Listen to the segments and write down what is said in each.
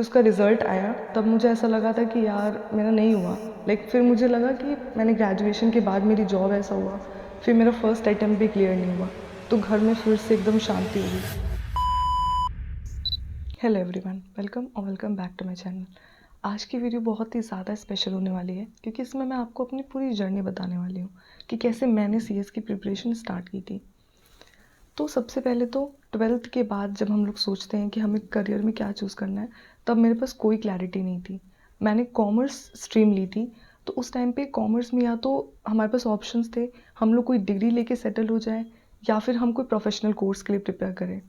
उसका रिज़ल्ट आया तब मुझे ऐसा लगा था कि यार मेरा नहीं हुआ। फिर मुझे लगा कि मैंने ग्रेजुएशन के बाद मेरी जॉब ऐसा हुआ, फिर मेरा फर्स्ट अटेम्प्ट भी क्लियर नहीं हुआ, तो घर में फिर से एकदम शांति हुई। हेलो एवरीवन, वेलकम और welcome back to my channel. आज की वीडियो बहुत ही ज़्यादा स्पेशल होने वाली है क्योंकि इसमें मैं आपको अपनी पूरी जर्नी बताने वाली हूँ कि कैसे मैंने सीएस की प्रिपरेशन स्टार्ट की थी। तो सबसे पहले तो 12th के बाद जब हम लोग सोचते हैं कि हमें करियर में क्या चूज़ करना है, तब मेरे पास कोई क्लैरिटी नहीं थी। मैंने कॉमर्स स्ट्रीम ली थी, तो उस टाइम पे कॉमर्स में या तो हमारे पास ऑप्शंस थे, हम लोग कोई डिग्री लेके सेटल हो जाएँ या फिर हम कोई प्रोफेशनल कोर्स के लिए प्रिपेयर करें।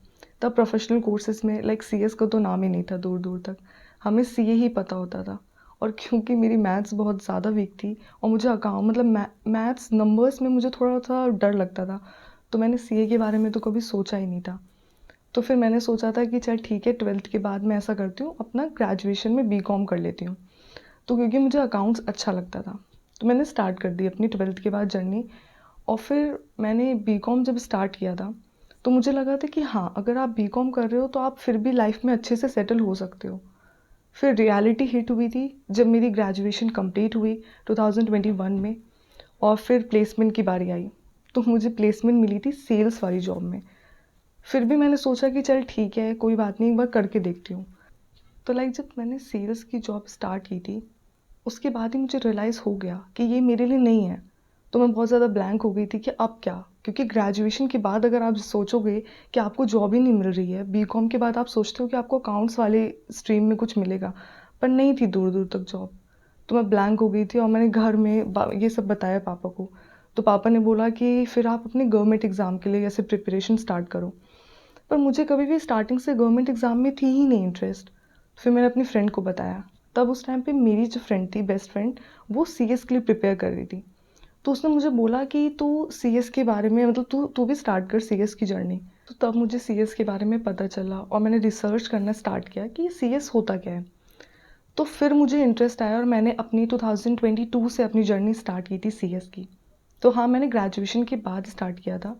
तब प्रोफेशनल कोर्सेज़ में सीएस का तो नाम ही नहीं था दूर-दूर तक, हमें सीए ही पता होता था। और क्योंकि मेरी मैथ्स बहुत ज़्यादा वीक थी और मुझे मैथ्स नंबर्स में मुझे थोड़ा-सा डर लगता था, तो मैंने सीए के बारे में तो कभी सोचा ही नहीं था। तो फिर मैंने सोचा था कि चल ठीक है, 12th के बाद मैं ऐसा करती हूँ, अपना ग्रेजुएशन में बीकॉम कर लेती हूँ। तो क्योंकि मुझे अकाउंट्स अच्छा लगता था, तो मैंने स्टार्ट कर दी अपनी 12th के बाद जर्नी। और फिर मैंने बीकॉम जब स्टार्ट किया था, तो मुझे लगा था कि हाँ, अगर आप बीकॉम कर रहे हो तो आप फिर भी लाइफ में अच्छे से सेटल हो सकते हो। फिर रियलिटी हिट हुई थी जब मेरी ग्रेजुएशन कंप्लीट हुई 2021 में, और फिर प्लेसमेंट की बारी आई। तो मुझे प्लेसमेंट मिली थी सेल्स वाली जॉब में। फिर भी मैंने सोचा कि चल ठीक है, कोई बात नहीं, एक बार करके देखती हूँ। तो जब मैंने सेल्स की जॉब स्टार्ट की थी, उसके बाद ही मुझे रियलाइज़ हो गया कि ये मेरे लिए नहीं है। तो मैं बहुत ज़्यादा ब्लैंक हो गई थी कि अब क्या? क्योंकि ग्रेजुएशन के बाद अगर आप सोचोगे कि आपको जॉब ही नहीं मिल रही है, बीकॉम के बाद आप सोचते हो कि आपको अकाउंट्स वाले स्ट्रीम में कुछ मिलेगा, पर नहीं थी दूर-दूर तक जॉब। तो मैं ब्लैंक हो गई थी और मैंने घर में ये सब बताया पापा को। तो पापा ने बोला कि फिर आप अपने गवर्नमेंट एग्ज़ाम के लिए ऐसे प्रिपरेशन स्टार्ट करो। पर मुझे कभी भी स्टार्टिंग से गवर्नमेंट एग्ज़ाम में थी ही नहीं इंटरेस्ट। फिर मैंने अपनी फ्रेंड को बताया। तब उस टाइम पे मेरी जो फ्रेंड थी, बेस्ट फ्रेंड, वो सीएस के लिए प्रिपेयर कर रही थी। तो उसने मुझे बोला कि तू सीएस के बारे में, मतलब तू तू भी स्टार्ट कर सीएस की जर्नी। तो तब मुझे सीएस के बारे में पता चला और मैंने रिसर्च करना स्टार्ट किया कि सीएस होता क्या है। तो फिर मुझे इंटरेस्ट आया और मैंने अपनी 2022 से अपनी जर्नी स्टार्ट की थी सीएस की। तो हाँ, मैंने ग्रेजुएशन के बाद स्टार्ट किया था।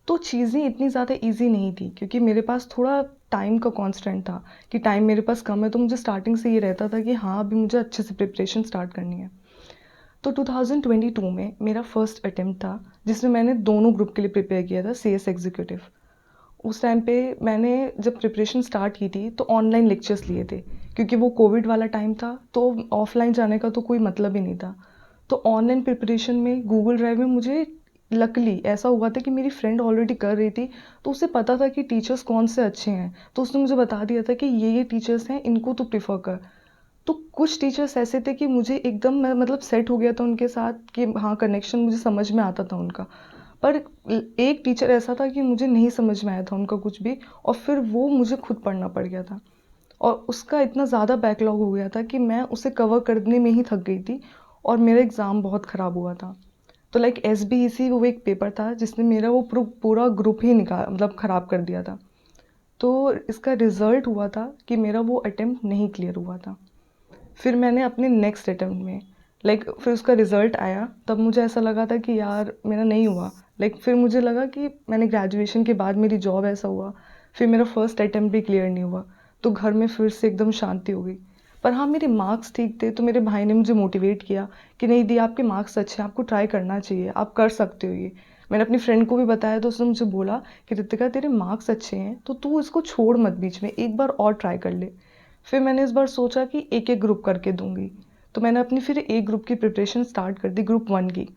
तो चीज़ें इतनी ज़्यादा ईज़ी नहीं थी क्योंकि मेरे पास थोड़ा टाइम का कॉन्स्टेंट था कि टाइम मेरे पास कम है, तो मुझे स्टार्टिंग से ये रहता था कि हाँ, अभी मुझे अच्छे से प्रिपरेशन स्टार्ट करनी है। तो 2022 में मेरा फर्स्ट अटेम्प्ट था जिसमें मैंने दोनों ग्रुप के लिए प्रिपेयर किया था, सीएस एग्जीक्यूटिव। उस टाइम पे मैंने जब प्रिपरेशन स्टार्ट की थी तो ऑनलाइन लेक्चर्स लिए थे क्योंकि वो कोविड वाला टाइम था, तो ऑफलाइन जाने का तो कोई मतलब ही नहीं था। तो ऑनलाइन प्रिपरेशन में गूगल ड्राइव में मुझे लकीली ऐसा हुआ था कि मेरी फ्रेंड ऑलरेडी कर रही थी, तो उसे पता था कि टीचर्स कौन से अच्छे हैं, तो उसने मुझे बता दिया था कि ये टीचर्स हैं, इनको तो प्रिफर कर। तो कुछ टीचर्स ऐसे थे कि मुझे एकदम, मैं सेट हो गया था उनके साथ कि हाँ, कनेक्शन मुझे समझ में आता था उनका। पर एक टीचर ऐसा था कि मुझे नहीं समझ में आया था उनका कुछ भी, और फिर वो मुझे खुद पढ़ना पड़ गया था। और उसका इतना ज़्यादा बैकलॉग हो गया था कि मैं उसे कवर करने में ही थक गई थी और मेरा एग्ज़ाम बहुत ख़राब हुआ था। तो एसबीईसी वो एक पेपर था जिसने मेरा वो पूरा ग्रुप ही ख़राब कर दिया था। तो इसका रिज़ल्ट हुआ था कि मेरा वो अटेम्प्ट नहीं क्लियर हुआ था। फिर मैंने अपने नेक्स्ट अटेम्प्ट में, फिर उसका रिज़ल्ट आया तब मुझे ऐसा लगा था कि यार मेरा नहीं हुआ। फिर मुझे लगा कि मैंने ग्रेजुएशन के बाद मेरी जॉब ऐसा हुआ, फिर मेरा फर्स्ट अटेम्प्ट भी क्लियर नहीं हुआ, तो घर में फिर से एकदम शांति हो गई। पर हाँ, मेरे मार्क्स ठीक थे, तो मेरे भाई ने मुझे मोटिवेट किया कि नहीं दी, आपके मार्क्स अच्छे हैं, आपको ट्राई करना चाहिए, आप कर सकते हो ये। मैंने अपनी फ्रेंड को भी बताया तो उसने मुझे बोला कि रितिका, तेरे मार्क्स अच्छे हैं तो तू इसको छोड़ मत बीच में, एक बार और ट्राई कर ले। फिर मैंने इस बार सोचा कि एक एक ग्रुप करके दूंगी, तो मैंने अपनी फिर एक ग्रुप की प्रिपरेशन स्टार्ट कर दी, ग्रुप वन की।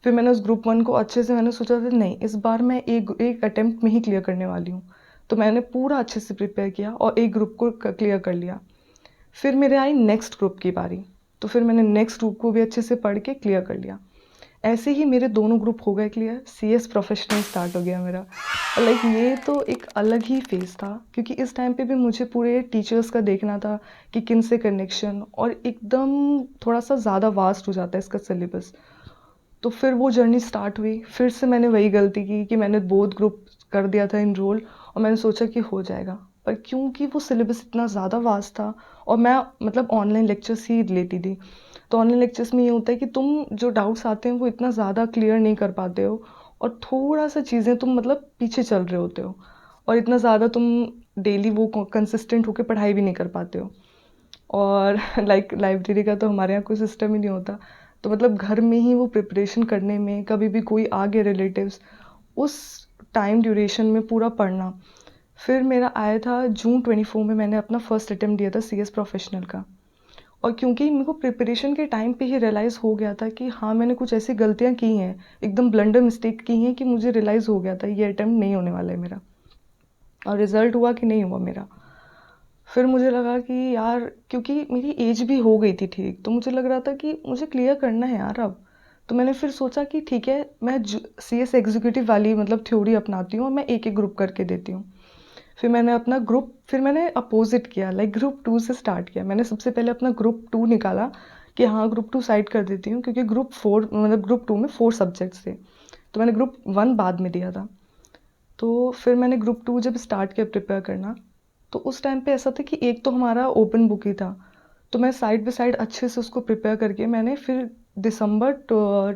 फिर मैंने उस ग्रुप वन को अच्छे से, मैंने सोचा था नहीं, इस बार मैं एक एक अटेम्प्ट में ही क्लियर करने वाली हूँ। तो मैंने पूरा अच्छे से प्रिपेयर किया और एक ग्रुप को क्लियर कर लिया। फिर मेरे आई नेक्स्ट ग्रुप की बारी, तो फिर मैंने नेक्स्ट ग्रुप को भी अच्छे से पढ़ के क्लियर कर लिया। ऐसे ही मेरे दोनों ग्रुप हो गए क्लियर, सीएस प्रोफेशनल स्टार्ट हो गया मेरा। और ये तो एक अलग ही फेज़ था क्योंकि इस टाइम पे भी मुझे पूरे टीचर्स का देखना था कि किन से कनेक्शन, और एकदम थोड़ा-सा ज़्यादा वास्ट हो जाता है इसका सिलेबस। तो फिर वो जर्नी स्टार्ट हुई, फिर से मैंने वही गलती की कि मैंने बोथ ग्रुप कर दिया था इनरोल, और मैंने सोचा कि हो जाएगा। पर क्योंकि वो सिलेबस इतना ज़्यादा वास्ट था और मैं ऑनलाइन लेक्चर्स ही लेती थी, तो ऑनलाइन लेक्चर्स में ये होता है कि तुम जो डाउट्स आते हैं वो इतना ज़्यादा क्लियर नहीं कर पाते हो, और थोड़ा-सा चीज़ें तुम पीछे चल रहे होते हो, और इतना ज़्यादा तुम डेली वो कंसिस्टेंट होके पढ़ाई भी नहीं कर पाते हो। और लाइक लाइब्रेरी का तो हमारे यहाँ कोई सिस्टम ही नहीं होता, तो मतलब घर में ही वो प्रिपरेशन करने में, कभी भी कोई आ गए रिलेटिव्स, उस टाइम ड्यूरेशन में पूरा पढ़ना। फिर मेरा आया था जून 24 में, मैंने अपना फर्स्ट अटेम्प्ट दिया था CS प्रोफेशनल का। और क्योंकि मेरे को प्रिपरेशन के टाइम पे ही रियलाइज़ हो गया था कि हाँ, मैंने कुछ ऐसी गलतियाँ की हैं, एकदम ब्लंडर मिस्टेक की हैं कि मुझे रियलाइज़ हो गया था ये अटेम्प्ट नहीं होने वाला है मेरा। और रिज़ल्ट हुआ कि नहीं हुआ मेरा। फिर मुझे लगा कि यार, क्योंकि मेरी एज भी हो गई थी ठीक, तो मुझे लग रहा था कि मुझे क्लियर करना है यार अब। तो मैंने फिर सोचा कि ठीक है, मैं CS एग्जीक्यूटिव वाली मतलब थ्योरी अपनाती हूँ और मैं एक एक ग्रुप करके देती हूँ। फिर मैंने अपोजिट किया, लाइक ग्रुप 2 से स्टार्ट किया। मैंने सबसे पहले अपना ग्रुप 2 निकाला कि हाँ, ग्रुप 2 साइड कर देती हूँ, क्योंकि ग्रुप 2 में 4 सब्जेक्ट्स थे, तो मैंने ग्रुप 1 बाद में दिया था। तो फिर मैंने ग्रुप 2 जब स्टार्ट किया प्रिपेयर करना, तो उस टाइम पे ऐसा था कि एक तो हमारा ओपन बुक ही था, तो मैं साइड बाय साइड अच्छे से उसको प्रिपेयर करके मैंने फिर दिसंबर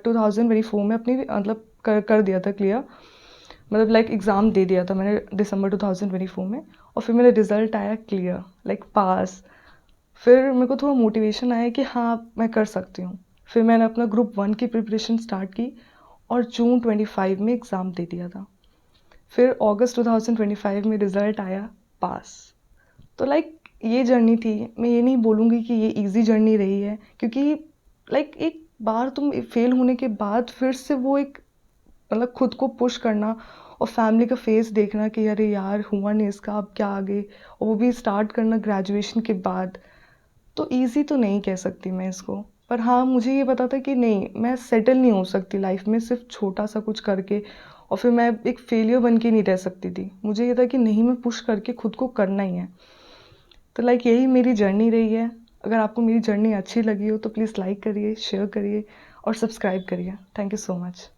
2024 में अपनी मतलब कर दिया था क्लियर, मतलब लाइक एग्ज़ाम दे दिया था मैंने दिसंबर 2024 में। और फिर मेरा रिज़ल्ट आया क्लियर, लाइक पास। फिर मेरे को थोड़ा मोटिवेशन आया कि हाँ, मैं कर सकती हूँ। फिर मैंने अपना ग्रुप 1 की प्रिपरेशन स्टार्ट की और जून 25 में एग्ज़ाम दे दिया था। फिर अगस्त 2025 में रिज़ल्ट आया पास। तो लाइक ये जर्नी थी। मैं ये नहीं बोलूँगी कि ये ईज़ी जर्नी रही है, क्योंकि लाइक एक बार तुम फेल होने के बाद फिर से वो एक मतलब खुद को पुश करना और फैमिली का फेस देखना कि अरे यार, हुआ नहीं इसका, अब क्या आगे, और वो भी स्टार्ट करना ग्रेजुएशन के बाद, तो ईज़ी तो नहीं कह सकती मैं इसको। पर हाँ, मुझे ये पता था कि नहीं, मैं सेटल नहीं हो सकती लाइफ में सिर्फ छोटा सा कुछ करके और फिर मैं एक फेलियर बन के नहीं रह सकती थी। मुझे ये था कि नहीं, मैं पुश करके खुद को करना ही है। तो लाइक यही मेरी जर्नी रही है। अगर आपको मेरी जर्नी अच्छी लगी हो तो प्लीज़ लाइक करिए, शेयर करिए और सब्सक्राइब करिए। Thank you so much.